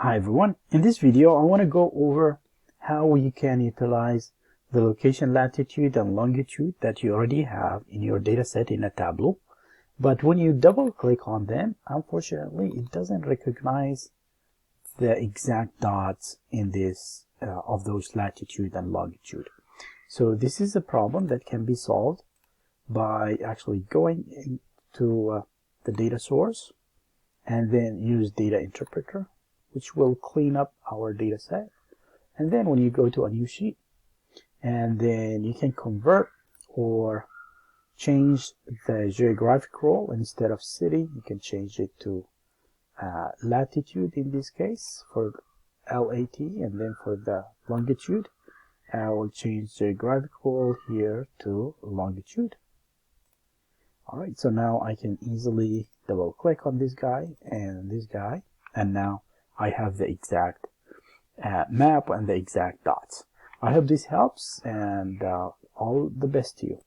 Hi everyone, in this video I want to go over how you can utilize the location latitude and longitude that you already have in your data set in a Tableau. But when you double click on them, unfortunately it doesn't recognize the exact dots in this of those latitude and longitude. So this is a problem that can be solved by actually going into the data source and then use data interpreter, which will clean up our data set. And then when you go to a new sheet, and then you can convert or change the geographic role. Instead of city, you can change it to latitude in this case for LAT, and then for the longitude I will change geographic role here to longitude. Alright, so now I can easily double click on this guy and this guy, and now I have the exact map and the exact dots. I hope this helps, and all the best to you.